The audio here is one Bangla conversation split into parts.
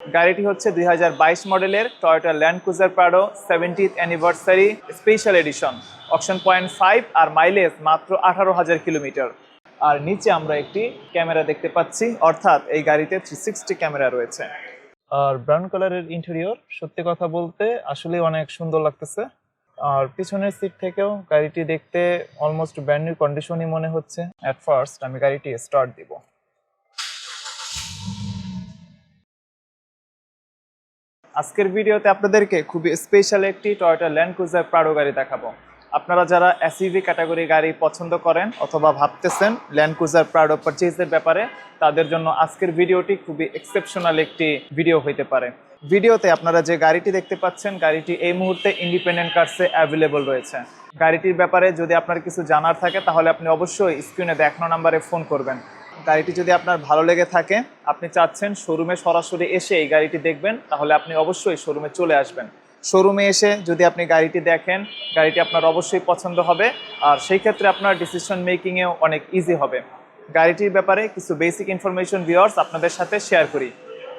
গাড়িটি হচ্ছে 2022 মডেলের Toyota land cruiser Prado 70th anniversary special edition, option point 5 আর মাইলেজ মাত্র 18,000 কিলোমিটার। আর নিচে আমরা একটি ক্যামেরা দেখতে পাচ্ছি, অর্থাৎ এই গাড়িতে 360 ক্যামেরা রয়েছে। আর ব্রাউন কালারের ইন্টেরিয়র সত্যি কথা বলতে আসলে অনেক সুন্দর লাগতেছে। আর পিছনের সিট থেকেও গাড়িটি দেখতে অলমোস্ট ব্র্যান্ড নিউ কন্ডিশনই মনে হচ্ছে। অ্যাট ফার্স্ট আমি গাড়িটি স্টার্ট দিব। আজকের ভিডিওতে আপনাদেরকে খুবই স্পেশাল একটি টয়োটা ল্যান্ড ক্রুজার প্রাডো গাড়ি দেখাবো। আপনারা যারা এসইভি ক্যাটাগরি গাড়ি পছন্দ করেন অথবা ভাবতেছেন ল্যান্ড ক্রুজার প্রাডো পারচেজের ব্যাপারে, তাদের জন্য আজকের ভিডিওটি খুবই এক্সেপশনাল একটি ভিডিও হতে পারে। ভিডিওতে আপনারা যে গাড়িটি দেখতে পাচ্ছেন, গাড়িটি এই মুহূর্তে ইন্ডিপেন্ডেন্ট কার্সে অ্যাভেলেবল রয়েছে। গাড়িটির ব্যাপারে যদি আপনার কিছু জানার থাকে তাহলে আপনি অবশ্যই স্ক্রিনে দেখানো নাম্বারে ফোন করবেন। গাড়িটি যদি আপনার ভালো লেগে থাকে, আপনি চাচ্ছেন শোরুমে সরাসরি এসে এই গাড়িটি দেখবেন, তাহলে আপনি অবশ্যই শোরুমে চলে আসবেন। শোরুমে এসে যদি আপনি গাড়িটি দেখেন, গাড়িটি আপনার অবশ্যই পছন্দ হবে, আর সেই ক্ষেত্রে আপনার ডিসিশন মেকিংয়েও অনেক ইজি হবে। গাড়িটির ব্যাপারে কিছু বেসিক ইনফরমেশন ভিউয়ার্স আপনাদের সাথে শেয়ার করি।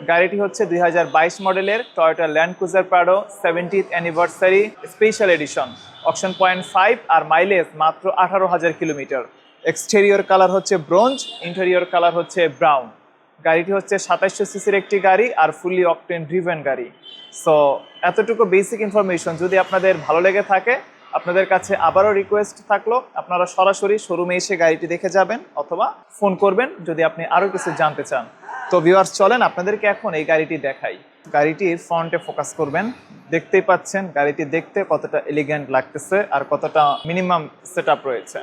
গাড়িটি হচ্ছে 2022 মডেলের Toyota land cruiser Prado 70th anniversary special edition, option point 5 আর মাইলেজ মাত্র 18,000 কিলোমিটার। এক্সটেরিয়র কালার হচ্ছে ব্রোঞ্জ, ইন্টেরিয়র কালার হচ্ছে ব্রাউন। গাড়িটি হচ্ছে 2700 সিসির একটি গাড়ি আর ফুললি অকটেন ড্রিভেন গাড়ি। সো এতটুকু বেসিক ইনফরমেশন যদি আপনাদের ভালো লেগে থাকে, আপনাদের কাছে আবারও রিকোয়েস্ট থাকলো আপনারা সরাসরি শোরুমে এসে গাড়িটি দেখে যাবেন অথবা ফোন করবেন যদি আপনি আরও কিছু জানতে চান। তো ভিউয়ার্স চলেন আপনাদেরকে এখন এই গাড়িটি দেখাই। গাড়িটির ফ্রন্টে ফোকাস করবেন। দেখতেই পাচ্ছেন গাড়িটি দেখতে কতটা এলিগেন্ট লাগতেছে আর কতটা মিনিমাম সেটআপ রয়েছে।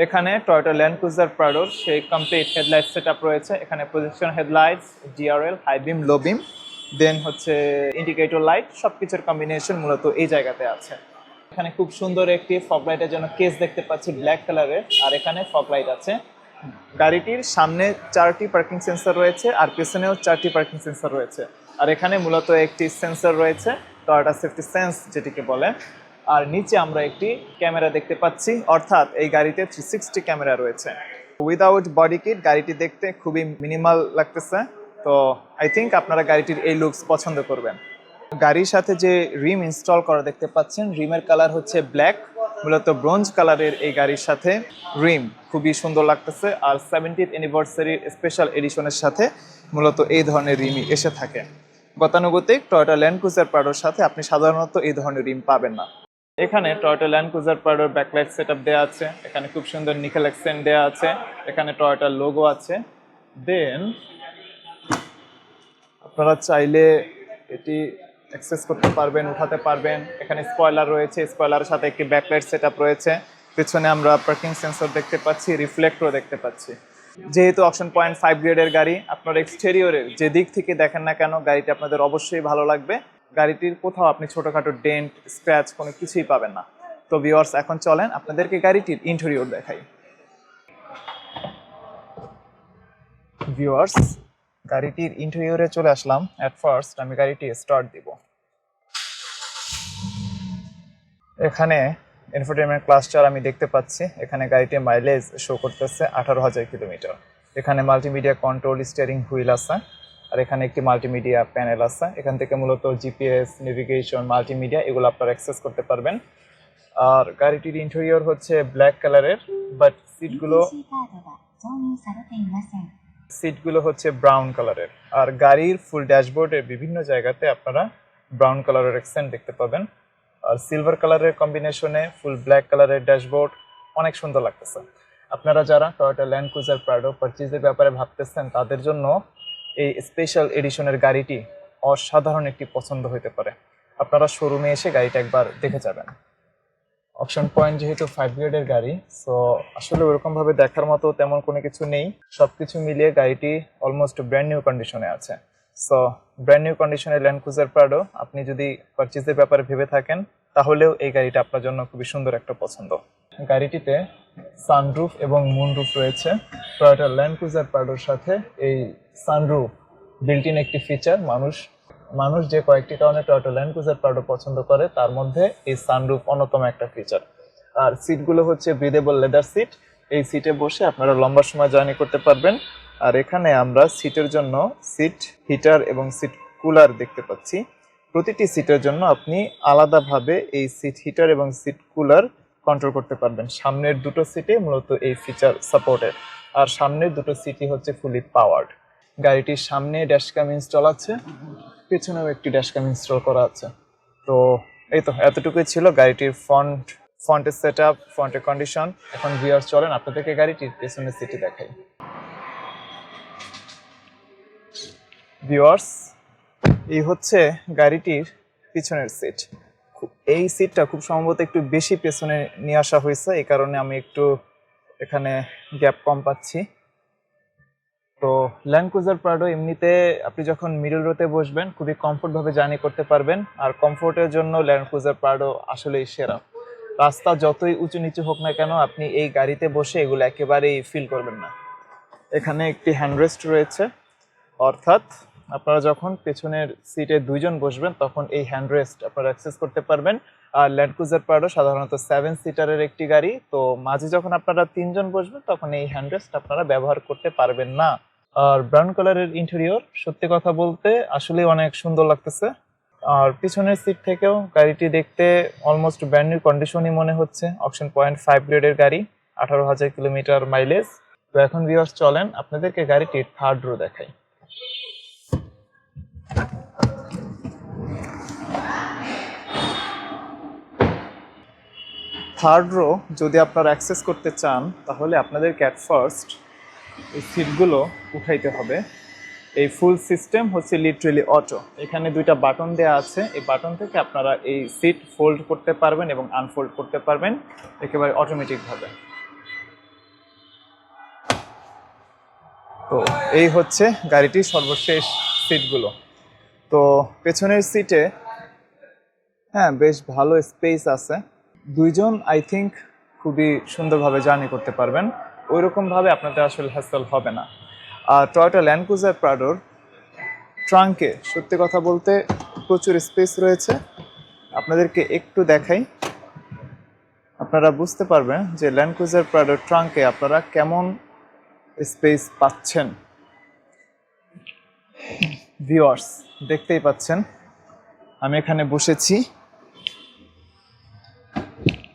এখানে টয়োটা ল্যান্ড ক্রুজার প্রাডোর সেই কমপ্লিট হেডলাইট সেটআপ রয়েছে। এখানে projection headlights, DRL, high beam, low beam, then হচ্ছে ইন্ডিকেটর লাইট, সবকিছুর কম্বিনেশন মূলত এই জায়গাতে আছে। এখানে খুব সুন্দর একটি ফগ লাইটের জন্য কেস দেখতে পাচ্ছি ব্ল্যাক কালারের, আর এখানে ফগ লাইট আছে। গাড়িটির সামনে 4টি পার্কিং সেন্সর রয়েছে আর পেছনেও 4টি পার্কিং সেন্সর রয়েছে। আর এখানে মূলত একটি সেন্সর রয়েছে, টয়োটা সেফটি সেন্স যেটিকে বলে। আর নিচে আমরা একটি ক্যামেরা দেখতে পাচ্ছি, অর্থাৎ এই গাড়িতে 360 ক্যামেরা রয়েছে। উইদাউট বডি কিট গাড়িটি দেখতে খুবই মিনিমাল লাগতেছে। তো আই থিঙ্ক আপনারা গাড়িটির এই লুকস পছন্দ করবেন। গাড়ির সাথে যে রিম ইনস্টল করা দেখতে পাচ্ছেন, রিমের কালার হচ্ছে ব্ল্যাক, মূলত ব্রোঞ্জ কালারের এই গাড়ির সাথে রিম খুবই সুন্দর লাগতেছে। আর 70th অ্যানিভার্সারি স্পেশাল এডিশনের সাথে মূলত এই ধরনের রিমই এসে থাকে। গতানুগতিক টয়োটা ল্যান্ড ক্রুজার প্রাডোর সাথে আপনি সাধারণত এই ধরনের রিম পাবেন না। এখানে টয়োটা ল্যান্ড ক্রুজার প্রাডোর ব্যাকলাইট সেটআপ দেওয়া আছে। এখানে খুব সুন্দর নিকেল অ্যাকসেন্ট দেওয়া আছে। এখানে টয়োটার লোগো আছে। দেন আপনারা চাইলে এটি অ্যাক্সেস করতে পারবেন, উঠাতে পারবেন। এখানে স্পয়লার রয়েছে, স্পয়লারের সাথে একটি ব্যাকলাইট সেটআপ রয়েছে। পেছনে আমরা পার্কিং সেন্সর দেখতে পাচ্ছি, রিফ্লেক্টরও দেখতে পাচ্ছি। যেহেতু অপশন পয়েন্ট 5 গ্রেডের গাড়ি, আপনার এক্সটেরিয়রের যে দিক থেকে দেখেন না কেন গাড়িটি আপনাদের অবশ্যই ভালো লাগবে। গাড়িটির কোথাও আপনি ছোটোখাটো ডেন্ট, স্ক্র্যাচ কোনো কিছুই পাবেন না। তো ভিউয়ার্স এখন চলেন আপনাদেরকে গাড়িটির ইন্টেরিয়র দেখাই। ভিউয়ার্স গাড়িটির ইন্টেরিয়রে চলে আসলাম। অ্যাট ফার্স্ট আমি গাড়িটি স্টার্ট দিব। এখানে ইনফোটেইনমেন্ট ক্লাস্টার আমি দেখতে পাচ্ছি। এখানে গাড়িটির মাইলেজ শো করতেছে 18,000 কিলোমিটার। এখানে মাল্টিমিডিয়া কন্ট্রোল, স্টিয়ারিং হুইল আছে, আর এখানে একটি মাল্টিমিডিয়া প্যানেল আছে। এখান থেকে মূলত জিপিএস, নেভিগেশন, মাল্টিমিডিয়া এগুলো আপনারা অ্যাক্সেস করতে পারবেন। আর গাড়িটির ইন্টেরিয়র হচ্ছে ব্ল্যাক কালারের, বাট সিটগুলো হচ্ছে ব্রাউন কালারের। আর গাড়ির ফুল ড্যাশবোর্ডের বিভিন্ন জায়গাতে আপনারা ব্রাউন কালারের অ্যাকসেন্ট দেখতে পাবেন। আর সিলভার কালারের কম্বিনেশনে ফুল ব্ল্যাক কালারের ড্যাশবোর্ড অনেক সুন্দর লাগতেছে। আপনারা যারা টয়োটা ল্যান্ড ক্রুজার প্রাডো পারচেজের ব্যাপারে ভাবতেছেন, তাদের জন্য এই স্পেশাল এডিশনের গাড়িটি অসাধারণ একটি পছন্দ হতে পারে। আপনারা শোরুমে এসে গাড়িটা একবার দেখে যাবেন। অপশন পয়েন্ট যেহেতু 5 গ্রেডের গাড়ি, সো আসলে ওরকমভাবে দেখার মতো তেমন কোনো কিছু নেই। সব কিছু মিলিয়ে গাড়িটি অলমোস্ট ব্র্যান্ড নিউ কন্ডিশনে আছে। সো ব্র্যান্ড নিউ কন্ডিশনের ল্যান্ড ক্রুজার প্রাডো আপনি যদি পারচেজের ব্যাপারে ভেবে থাকেন, তাহলেও এই গাড়িটা আপনার জন্য খুবই সুন্দর একটা পছন্দ। গাড়িটিতে সানরুফ এবং মুনরুফ রয়েছে। টয়োটা ল্যান্ড ক্রুজার প্রাডোর সাথে এই সানরুফ বিল্ট ইন একটি ফিচার। মানুষ যে কয়েকটি কারণে টয়োটা ল্যান্ড ক্রুজার প্রাডো পছন্দ করে, তার মধ্যে এই সানরুফ অন্যতম একটা ফিচার। আর সিটগুলো হচ্ছে ব্রিদেবল লেদার সিট। এই সিটে বসে আপনারা লম্বা সময় জার্নি করতে পারবেন। আর এখানে আমরা সিটের জন্য সিট হিটার এবং সিট কুলার দেখতে পাচ্ছি। প্রতিটি সিটের জন্য আপনি আলাদাভাবে এই সিট হিটার এবং সিট কুলার কন্ট্রোল করতে পারবেন। সামনের দুটো সিটে মূলত এই ফিচার সাপোর্টেড, আর সামনের দুটো সিটই হচ্ছে ফুলি পাওয়ার্ড। গাড়িটির সামনে ড্যাশক্যাম ইনস্টল আছে, পেছনেও একটি ড্যাশক্যাম ইনস্টল করা আছে। তো এই তো এতটুকুই ছিল গাড়িটির ফ্রন্টের সেট আপ, ফ্রন্টের কন্ডিশন। এখন ভিউয়ার্স চলেন আপনাদেরকে গাড়িটির পেছনের সিটি দেখাই। ভিউয়ার্স, এই হচ্ছে গাড়িটির পিছনের সিট। এই সিটটা খুব সম্ভবত একটু বেশি পেছনে নিয়ে আসা হয়েছে, এই কারণে আমি একটু এখানে গ্যাপ কম পাচ্ছি। তো ল্যান্ড ক্রুজার প্রাডো এমনিতে আপনি যখন মিডল রোতে বসবেন খুবই কমফোর্টভাবে জার্নি করতে পারবেন, আর কমফোর্টের জন্য ল্যান্ড ক্রুজার প্রাডো আসলেই সেরা। রাস্তা যতই উঁচু নিচু হোক না কেন, আপনি এই গাড়িতে বসে এগুলো একেবারেই ফিল করবেন না। এখানে একটি হ্যান্ডরেস্ট রয়েছে, অর্থাৎ আপনারা যখন পেছনের সিটে দুইজন বসবেন তখন এই হ্যান্ডরেস্ট আপনারা অ্যাক্সেস করতে পারবেন। আর ল্যান্ড ক্রুজার প্রাডো সাধারণত 7 সিটারের একটি গাড়ি, তো মাঝে যখন আপনারা 3 জন বসবেন তখন এই হ্যান্ডরেস্ট আপনারা ব্যবহার করতে পারবেন না। আর ব্রাউন কালারের ইন্টেরিয়র সত্যি কথা বলতে আসলে অনেক সুন্দর লাগতেছে। আর পিছনের সিট থেকেও গাড়িটি দেখতে অলমোস্ট ব্র্যান্ড নিউ কন্ডিশনই মনে হচ্ছে। অকশন পয়েন্ট 5 গ্রেডের গাড়ি, 18,000 কিলোমিটার মাইলেজ। তো এখন ভিউয়ার্স চলেন আপনাদেরকে গাড়িটির থার্ড রো দেখাই। থার্ড রো যদি আপনারা অ্যাক্সেস করতে চান তাহলে আপনাদেরকে অ্যাট ফার্স্ট এই সিটগুলো উঠাইতে হবে। এই ফুল সিস্টেম হচ্ছে লিটারেলি অটো। এখানে দুইটা বাটন দেওয়া আছে, এই বাটন থেকে আপনারা এই সিট ফোল্ড করতে পারবেন এবং আনফোল্ড করতে পারবেন একেবারে অটোমেটিকভাবে। তো এই হচ্ছে গাড়িটির সর্বশেষ সিটগুলো। তো পেছনের সিটে হ্যাঁ বেশ ভালো স্পেস আছে, দুইজন আই থিঙ্ক খুবই সুন্দরভাবে জার্নি করতে পারবেন, ওইরকমভাবে আপনাদের আসলে হ্যাসেল হবে না। আর টয়োটা ল্যান্ড ক্রুজার প্রাডোর ট্রাঙ্কে সত্যি কথা বলতে প্রচুর স্পেস রয়েছে। আপনাদেরকে একটু দেখাই, আপনারা বুঝতে পারবেন যে ল্যান্ড ক্রুজার প্রাডোর ট্রাঙ্কে আপনারা কেমন স্পেস পাচ্ছেন। ভিউয়ার্স দেখতেই পাচ্ছেন আমি এখানে বসেছি,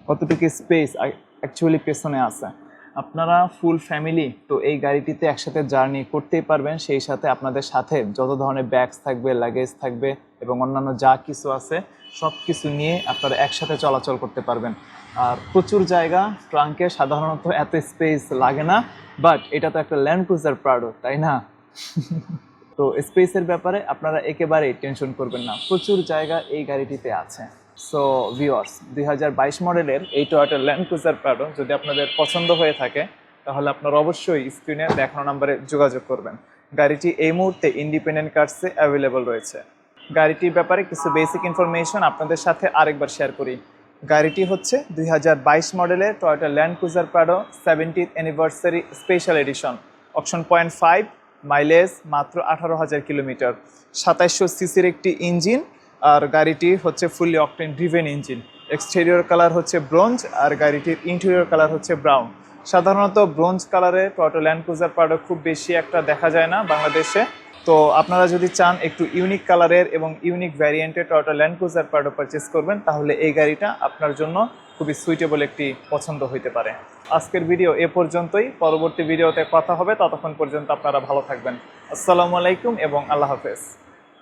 কতটুকু স্পেস অ্যাকচুয়ালি পেছনে আছে। আপনারা ফুল ফ্যামিলি তো এই গাড়িটিতে একসাথে জার্নি করতেই পারবেন, সেই সাথে আপনাদের সাথে যত ধরনের ব্যাগস থাকবে, লাগেজ থাকবে এবং অন্যান্য যা কিছু আছে সব কিছু নিয়ে আপনারা একসাথে চলাচল করতে পারবেন। আর প্রচুর জায়গা, ট্রাঙ্কে সাধারণত এত স্পেস লাগে না, বাট এটা তো একটা ল্যান্ড ক্রুজার প্রাডো, তাই না? তো স্পেসের ব্যাপারে আপনারা একেবারেই টেনশন করবেন না, প্রচুর জায়গা এই গাড়িটিতে আছে। সো ভিউয়ার্স, 2022 মডেলের এই টয়োটা ল্যান্ড ক্রুজার প্রাডো যদি আপনাদের পছন্দ হয়ে থাকে তাহলে আপনারা অবশ্যই স্ক্রিনে দেখানো নাম্বারে যোগাযোগ করবেন। গাড়িটি এই মুহূর্তে ইন্ডিপেন্ডেন্ট কার্সে অ্যাভেলেবল রয়েছে। গাড়িটির ব্যাপারে কিছু বেসিক ইনফরমেশন আপনাদের সাথে আরেকবার শেয়ার করি। গাড়িটি হচ্ছে 2022 মডেলের Toyota land cruiser Prado 70th anniversary special edition. Auction point 5, mileage মাত্র 18,000 কিলোমিটার, 2700 সিসির একটি ইঞ্জিন। আর গাড়িটি হচ্ছে fully octane driven engine. Exterior colour হচ্ছে ব্রোঞ্জ আর গাড়িটির ইন্টেরিয়র কালার হচ্ছে ব্রাউন। সাধারণত ব্রোঞ্জ কালারে টয়োটা ল্যান্ড ক্রুজার প্রাডো খুব বেশি একটা দেখা যায় না বাংলাদেশে। তো আপনারা যদি চান একটু ইউনিক কালারের এবং ইউনিক ভ্যারিয়েন্টের Toyota land cruiser Prado purchase করবেন তাহলে এই গাড়িটা আপনার জন্য খুবই সুইটেবল একটি পছন্দ হইতে পারে। আজকের ভিডিও এ পর্যন্তই, পরবর্তী ভিডিওতে কথা হবে, ততক্ষণ পর্যন্ত আপনারা ভালো থাকবেন। আসসালামু আলাইকুম এবং আল্লাহ হাফেজ।